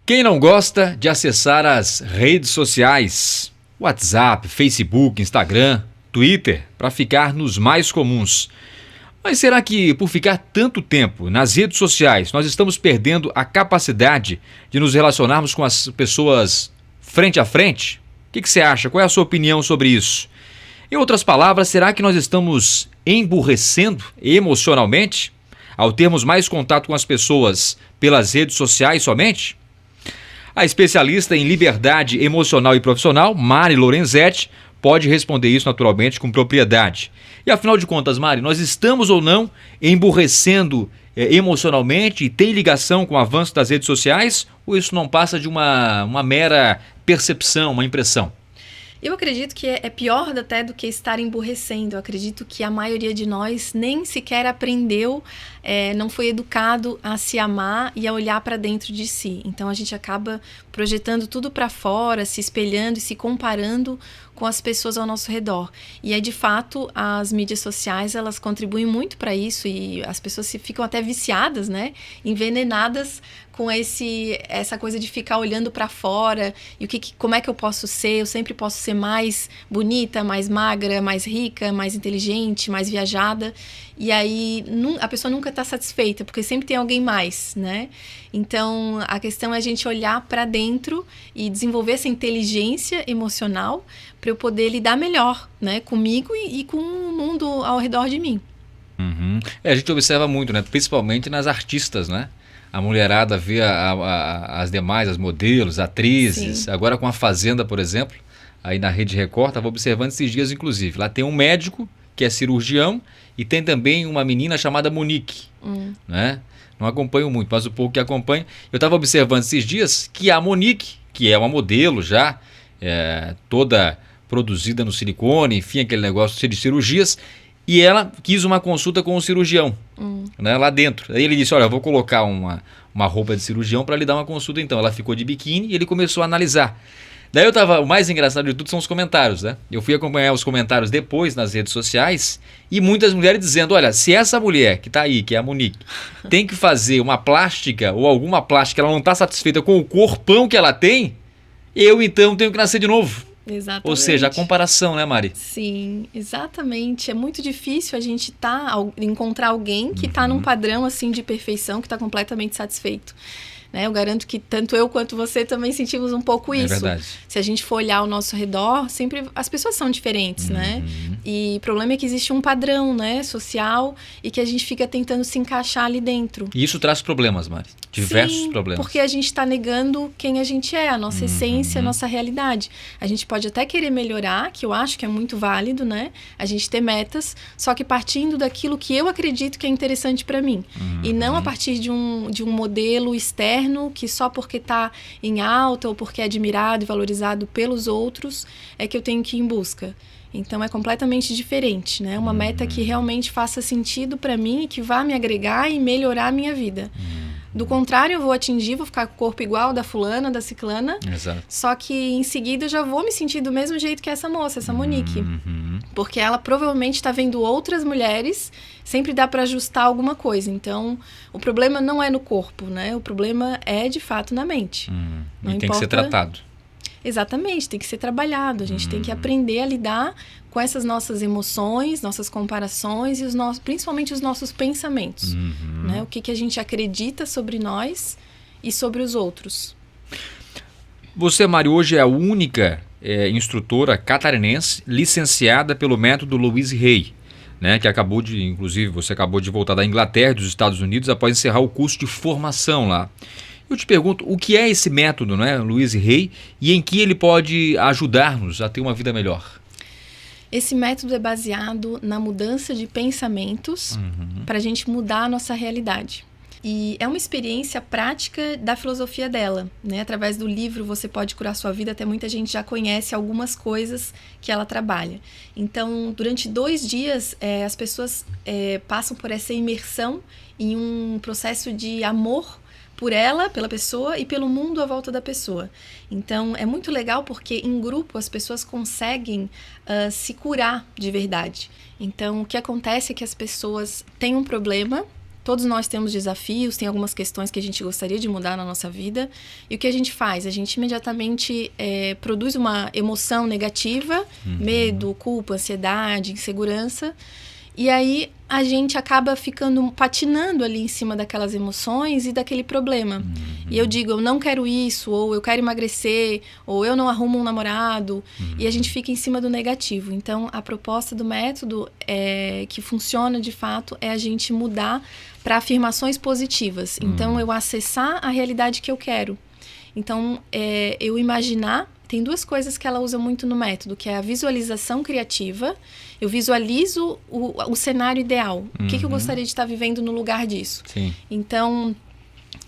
Quem não gosta de acessar as redes sociais? WhatsApp, Facebook, Instagram, Twitter, para ficar nos mais comuns. Mas será que por ficar tanto tempo nas redes sociais nós estamos perdendo a capacidade de nos relacionarmos com as pessoas frente a frente? O que você acha? Qual é a sua opinião sobre isso? Em outras palavras, será que nós estamos emburrecendo emocionalmente ao termos mais contato com as pessoas pelas redes sociais somente? A especialista em liberdade emocional e profissional, Mari Lorenzetti, pode responder isso naturalmente com propriedade. E afinal de contas, Mari, nós estamos ou não emburrecendo emocionalmente e tem ligação com o avanço das redes sociais? Ou isso não passa de uma mera percepção, uma impressão? Eu acredito que é pior até do que estar emburrecendo. Eu acredito que a maioria de nós nem sequer aprendeu, não foi educado a se amar e a olhar para dentro de si. Então a gente acaba projetando tudo para fora, se espelhando e se comparando com as pessoas ao nosso redor. E aí, de fato, as mídias sociais, elas contribuem muito para isso e as pessoas ficam até viciadas, né? Envenenadas com essa coisa de ficar olhando para fora e como é que eu posso ser? Eu sempre posso ser mais bonita, mais magra, mais rica, mais inteligente, mais viajada. E aí a pessoa nunca está satisfeita, porque sempre tem alguém mais, né? Então, a questão é a gente olhar para dentro e desenvolver essa inteligência emocional para eu poder lidar melhor, né? Comigo e com o mundo ao redor de mim. Uhum. A gente observa muito, né? Principalmente nas artistas, né? A mulherada vê as demais, as modelos, atrizes. Sim. Agora com a Fazenda, por exemplo, aí na Rede Record, estava observando esses dias, inclusive. Lá tem um médico que é cirurgião e tem também uma menina chamada Monique, né? Não acompanho muito, mas o pouco que acompanho. Eu estava observando esses dias que a Monique, que é uma modelo já, toda produzida no silicone, enfim, aquele negócio de cirurgias, e ela quis uma consulta com o cirurgião, né, lá dentro. Aí ele disse, olha, eu vou colocar uma roupa de cirurgião para lhe dar uma consulta então. Ela ficou de biquíni e ele começou a analisar. Daí o mais engraçado de tudo são os comentários, né? Eu fui acompanhar os comentários depois nas redes sociais e muitas mulheres dizendo, olha, se essa mulher que está aí, que é a Monique, tem que fazer uma plástica ou alguma plástica, ela não está satisfeita com o corpão que ela tem, eu então tenho que nascer de novo. Exatamente. Ou seja, a comparação, né, Mari? Sim, exatamente. É muito difícil a gente encontrar alguém que está num padrão assim de perfeição, que está completamente satisfeito. Né? Eu garanto que tanto eu quanto você também sentimos um pouco isso. É verdade. Se a gente for olhar ao nosso redor, sempre as pessoas são diferentes, né? E o problema é que existe um padrão, né, social e que a gente fica tentando se encaixar ali dentro. E isso traz problemas, Mari. Diversos Sim, problemas. Porque a gente está negando quem a gente é, a nossa essência, a nossa realidade. A gente pode até querer melhorar, que eu acho que é muito válido, né? A gente ter metas, só que partindo daquilo que eu acredito que é interessante para mim. E não a partir de um modelo externo que só porque está em alta ou porque é admirado e valorizado pelos outros é que eu tenho que ir em busca. Então é completamente diferente, né? Uma meta que realmente faça sentido para mim e que vá me agregar e melhorar a minha vida. Do contrário, eu vou ficar com o corpo igual da fulana, da ciclana. Exato. Só que em seguida eu já vou me sentir do mesmo jeito que essa moça, essa Monique. Porque ela provavelmente está vendo outras mulheres, sempre dá para ajustar alguma coisa. Então, o problema não é no corpo, né? O problema é, de fato, na mente. E tem que ser tratado. Exatamente, tem que ser trabalhado. A gente tem que aprender a lidar com essas nossas emoções, nossas comparações e principalmente os nossos pensamentos. Né? O que a gente acredita sobre nós e sobre os outros. Você, Mari, hoje é a única instrutora catarinense licenciada pelo método Louise Hay, né? Que inclusive, você acabou de voltar da Inglaterra e dos Estados Unidos após encerrar o curso de formação lá. Eu te pergunto, o que é esse método, né, Louise Hay, e em que ele pode ajudar-nos a ter uma vida melhor? Esse método é baseado na mudança de pensamentos para a gente mudar a nossa realidade. E é uma experiência prática da filosofia dela, né? Através do livro Você Pode Curar Sua Vida, até muita gente já conhece algumas coisas que ela trabalha. Então, durante 2 dias, as pessoas passam por essa imersão em um processo de amor por ela, pela pessoa e pelo mundo à volta da pessoa. Então, é muito legal porque em grupo as pessoas conseguem se curar de verdade. Então, o que acontece é que as pessoas têm um problema, todos nós temos desafios, tem algumas questões que a gente gostaria de mudar na nossa vida. E o que a gente faz? A gente imediatamente produz uma emoção negativa, medo, culpa, ansiedade, insegurança. E aí a gente acaba ficando patinando ali em cima daquelas emoções e daquele problema. E eu digo, eu não quero isso, ou eu quero emagrecer, ou eu não arrumo um namorado. E a gente fica em cima do negativo. Então, a proposta do método que funciona de fato é a gente mudar para afirmações positivas. Então, eu acessar a realidade que eu quero. Então, eu imaginar. Tem duas coisas que ela usa muito no método, que é a visualização criativa. Eu visualizo o cenário ideal. O que eu gostaria de estar vivendo no lugar disso? Sim. Então,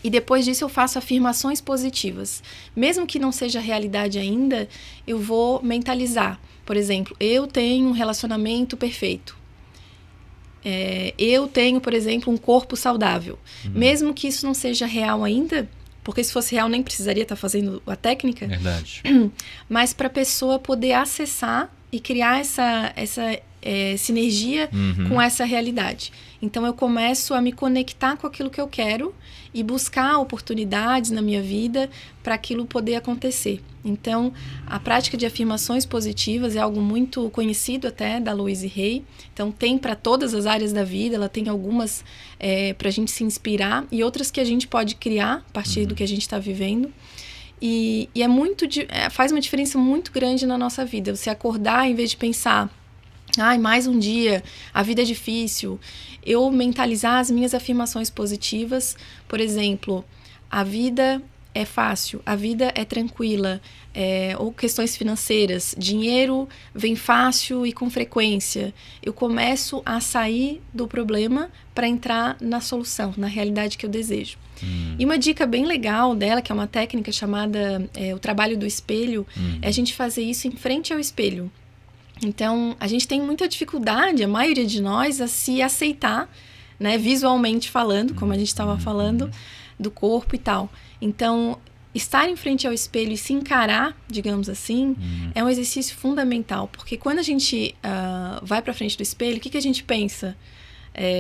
e depois disso eu faço afirmações positivas. Mesmo que não seja realidade ainda, eu vou mentalizar. Por exemplo, eu tenho um relacionamento perfeito. Eu tenho, por exemplo, um corpo saudável. Mesmo que isso não seja real ainda, porque se fosse real nem precisaria estar fazendo a técnica. Verdade. Mas para a pessoa poder acessar e criar essa sinergia com essa realidade. Então eu começo a me conectar com aquilo que eu quero e buscar oportunidades na minha vida para aquilo poder acontecer. Então, a prática de afirmações positivas é algo muito conhecido até da Louise Hay. Então, tem para todas as áreas da vida, ela tem algumas para a gente se inspirar e outras que a gente pode criar a partir do que a gente está vivendo. E faz uma diferença muito grande na nossa vida. Você acordar em vez de pensar, mais um dia, a vida é difícil. Eu mentalizar as minhas afirmações positivas, por exemplo, a vida é fácil, a vida é tranquila, ou questões financeiras, dinheiro vem fácil e com frequência. Eu começo a sair do problema para entrar na solução, na realidade que eu desejo. E uma dica bem legal dela, que é uma técnica chamada o trabalho do espelho, é a gente fazer isso em frente ao espelho. Então, a gente tem muita dificuldade, a maioria de nós, a se aceitar, né, visualmente falando, como a gente estava falando, do corpo e tal. Então, estar em frente ao espelho e se encarar, digamos assim, é um exercício fundamental. Porque quando a gente vai para frente do espelho, o que a gente pensa?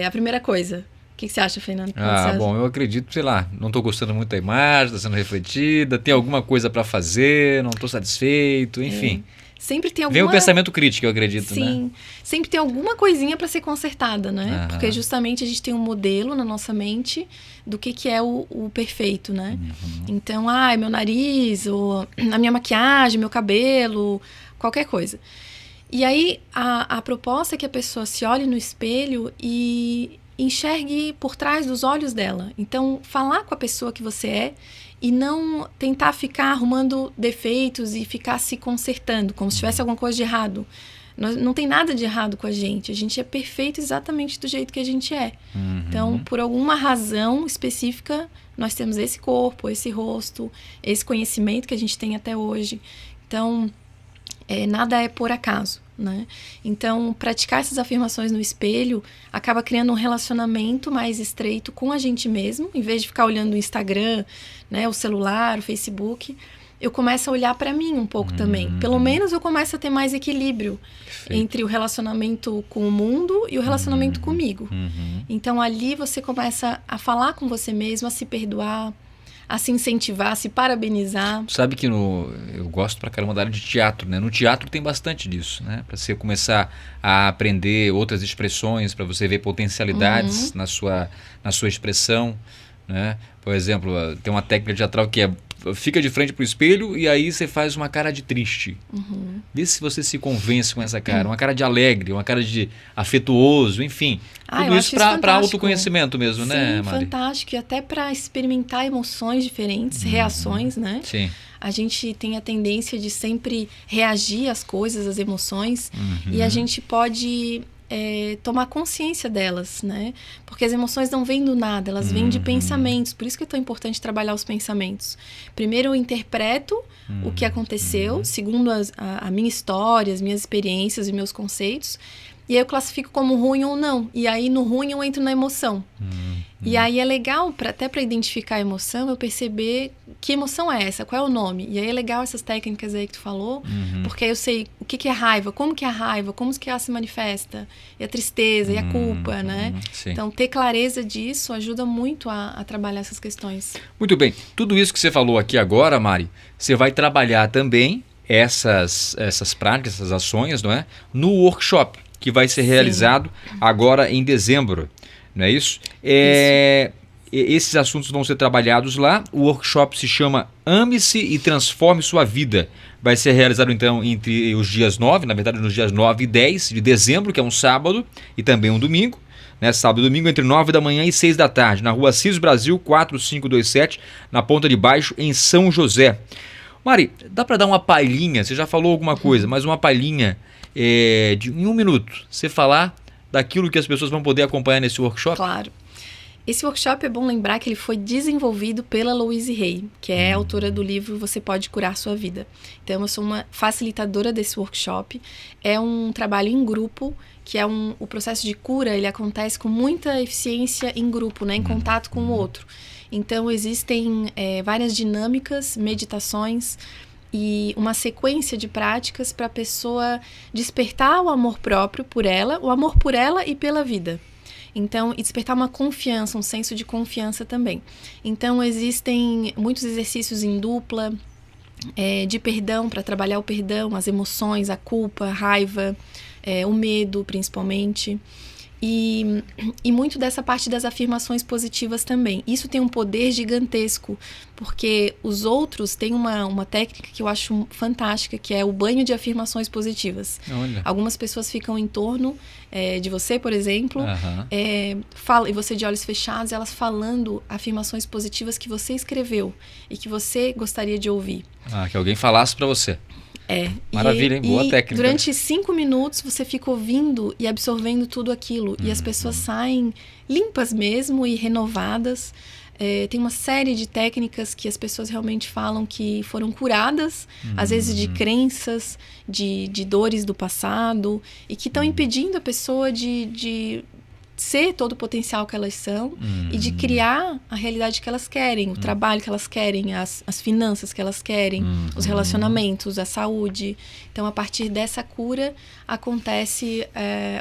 A primeira coisa. O que você acha, Fernando? Bom, eu acredito, sei lá, não estou gostando muito da imagem, está sendo refletida, tem alguma coisa para fazer, não estou satisfeito, enfim. Sempre tem alguma... Vem o pensamento crítico, eu acredito, Sim, né? Sempre tem alguma coisinha para ser consertada, né? Porque justamente a gente tem um modelo na nossa mente do que é o perfeito, né? Então, meu nariz, ou a minha maquiagem, meu cabelo, qualquer coisa. E aí, a proposta é que a pessoa se olhe no espelho e enxergue por trás dos olhos dela. Então, falar com a pessoa que você é e não tentar ficar arrumando defeitos e ficar se consertando, como se tivesse alguma coisa de errado. Não tem nada de errado com a gente é perfeito exatamente do jeito que a gente é. Então, por alguma razão específica, nós temos esse corpo, esse rosto, esse conhecimento que a gente tem até hoje. Então, nada é por acaso, né? Então, praticar essas afirmações no espelho acaba criando um relacionamento mais estreito com a gente mesmo. Em vez de ficar olhando o Instagram, né, o celular, o Facebook, eu começo a olhar para mim um pouco também. Pelo menos eu começo a ter mais equilíbrio entre o relacionamento com o mundo e o relacionamento comigo. Então, ali você começa a falar com você mesmo, a se perdoar, a se incentivar, a se parabenizar. Sabe que eu gosto pra caramba da área de teatro, né? No teatro tem bastante disso, né? Para você começar a aprender outras expressões, para você ver potencialidades na sua expressão, né? Por exemplo, tem uma técnica teatral que fica de frente pro espelho e aí você faz uma cara de triste. Vê se você se convence com essa cara. Uma cara de alegre, uma cara de afetuoso, enfim. Tudo isso para autoconhecimento mesmo, né, Mari? Sim, fantástico. E até para experimentar emoções diferentes, reações, né? Sim. A gente tem a tendência de sempre reagir às coisas, às emoções. E a gente pode... tomar consciência delas, né? Porque as emoções não vêm do nada, elas vêm de pensamentos. Por isso que é tão importante trabalhar os pensamentos. Primeiro eu interpreto o que aconteceu, segundo a minha história, as minhas experiências e meus conceitos. E aí eu classifico como ruim ou não. E aí no ruim eu entro na emoção. E aí é legal, até para identificar a emoção, eu perceber que emoção é essa, qual é o nome. E aí é legal essas técnicas aí que tu falou, porque aí eu sei o que é raiva, como que é a raiva, como que ela se manifesta, e a tristeza, e a culpa, né? Sim. Então, ter clareza disso ajuda muito a trabalhar essas questões. Muito bem. Tudo isso que você falou aqui agora, Mari, você vai trabalhar também essas práticas, essas ações, não é? No workshop, que vai ser realizado agora em dezembro. Não é isso? Esses assuntos vão ser trabalhados lá. O workshop se chama Ame-se e Transforme Sua Vida. Vai ser realizado, então, entre os dias 9, na verdade, nos dias 9 e 10 de dezembro, que é um sábado, e também um domingo. Né? Sábado e domingo, entre 9 da manhã e 6 da tarde, na rua Assis Brasil, 4527, na Ponta de Baixo, em São José. Mari, dá para dar uma palhinha? Você já falou alguma coisa, mas uma palhinha em um minuto. Você falar daquilo que as pessoas vão poder acompanhar nesse workshop? Claro. Esse workshop é bom lembrar que ele foi desenvolvido pela Louise Hay, que é autora do livro Você Pode Curar Sua Vida. Então, eu sou uma facilitadora desse workshop. É um trabalho em grupo, que é o processo de cura, ele acontece com muita eficiência em grupo, né, em contato com o outro. Então, existem várias dinâmicas, meditações e uma sequência de práticas para a pessoa despertar o amor próprio por ela, o amor por ela e pela vida. Então, e despertar uma confiança, um senso de confiança também. Então, existem muitos exercícios em dupla, de perdão, para trabalhar o perdão, as emoções, a culpa, a raiva, o medo, principalmente. E muito dessa parte das afirmações positivas também. Isso tem um poder gigantesco, porque os outros têm uma técnica que eu acho fantástica, que é o banho de afirmações positivas. Olha. Algumas pessoas ficam em torno de você, por exemplo, e você de olhos fechados, elas falando afirmações positivas que você escreveu e que você gostaria de ouvir. Que alguém falasse para você. Maravilha, hein? Boa técnica. Durante 5 minutos você fica ouvindo e absorvendo tudo aquilo. E as pessoas saem limpas mesmo e renovadas. Tem uma série de técnicas que as pessoas realmente falam que foram curadas, às vezes de crenças, de dores do passado, e que estão impedindo a pessoa de ser todo o potencial que elas são e de criar a realidade que elas querem, o trabalho que elas querem, as finanças que elas querem, os relacionamentos, a saúde. Então, a partir dessa cura, acontece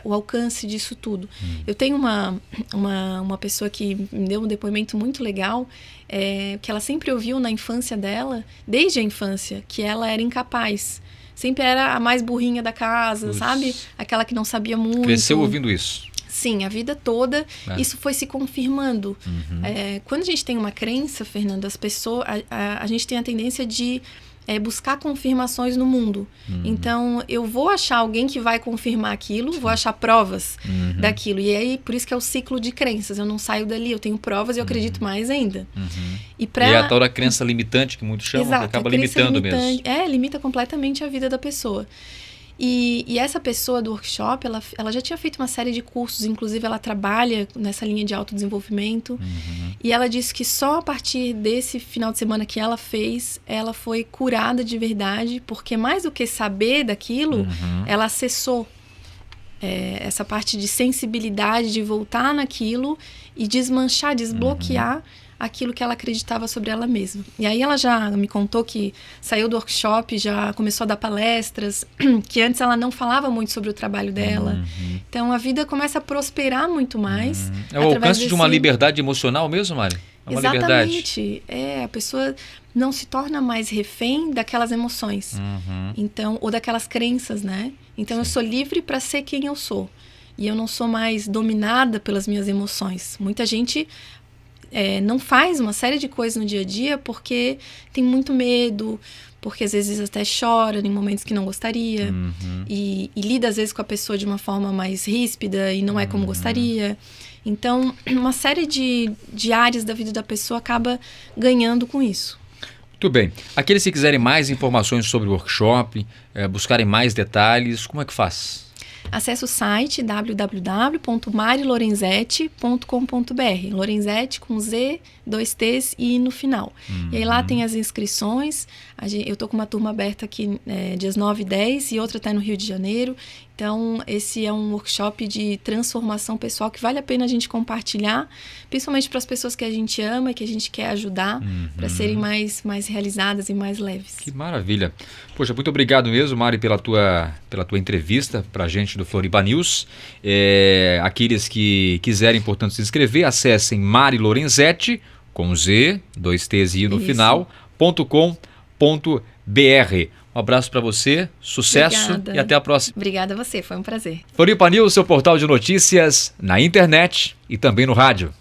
o alcance disso tudo. Eu tenho uma pessoa que me deu um depoimento muito legal, que ela sempre ouviu na infância dela, desde a infância, que ela era incapaz. Sempre era a mais burrinha da casa, sabe? Aquela que não sabia muito. Cresceu ouvindo isso. Sim, a vida toda, isso foi se confirmando. Quando a gente tem uma crença, Fernando, as pessoas, a gente tem a tendência de buscar confirmações no mundo. Então, eu vou achar alguém que vai confirmar aquilo, vou achar provas daquilo. E aí, por isso que é o ciclo de crenças. Eu não saio dali, eu tenho provas e eu acredito mais ainda. E é a tal da crença limitante, que muitos chamam, que acaba limitando mesmo. Limita completamente a vida da pessoa. E essa pessoa do workshop, ela já tinha feito uma série de cursos, inclusive ela trabalha nessa linha de autodesenvolvimento. E ela disse que só a partir desse final de semana que ela fez, ela foi curada de verdade, porque mais do que saber daquilo, ela acessou essa parte de sensibilidade, de voltar naquilo e desmanchar, desbloquear aquilo que ela acreditava sobre ela mesma. E aí ela já me contou que saiu do workshop, já começou a dar palestras, que antes ela não falava muito sobre o trabalho dela. Então a vida começa a prosperar muito mais. É o alcance de uma liberdade emocional mesmo, Mari? Exatamente. A pessoa não se torna mais refém daquelas emoções. Então, ou daquelas crenças, né? Então eu sou livre para ser quem eu sou. E eu não sou mais dominada pelas minhas emoções. Muita gente não faz uma série de coisas no dia a dia porque tem muito medo, porque às vezes até chora em momentos que não gostaria, e lida às vezes com a pessoa de uma forma mais ríspida e não é como gostaria. Então, uma série de áreas da vida da pessoa acaba ganhando com isso. Muito bem. Aqueles que quiserem mais informações sobre o workshop, buscarem mais detalhes, como é que faz? Acesse o site www.marilorenzetti.com.br. Lorenzetti com Z, 2 T's e I no final. E aí lá tem as inscrições. Eu estou com uma turma aberta aqui dias 9 e 10 e outra está no Rio de Janeiro. Então, esse é um workshop de transformação pessoal que vale a pena a gente compartilhar, principalmente para as pessoas que a gente ama e que a gente quer ajudar, para serem mais realizadas e mais leves. Que maravilha. Poxa, muito obrigado mesmo, Mari, pela tua entrevista para a gente do Floripa News. Aqueles que quiserem, portanto, se inscrever, acessem Mari Lorenzetti, com Z, 2 T's e I no final, .com.br. Um abraço para você, sucesso. Obrigada. E até a próxima. Obrigada a você, foi um prazer. Floripa News, seu portal de notícias na internet e também no rádio.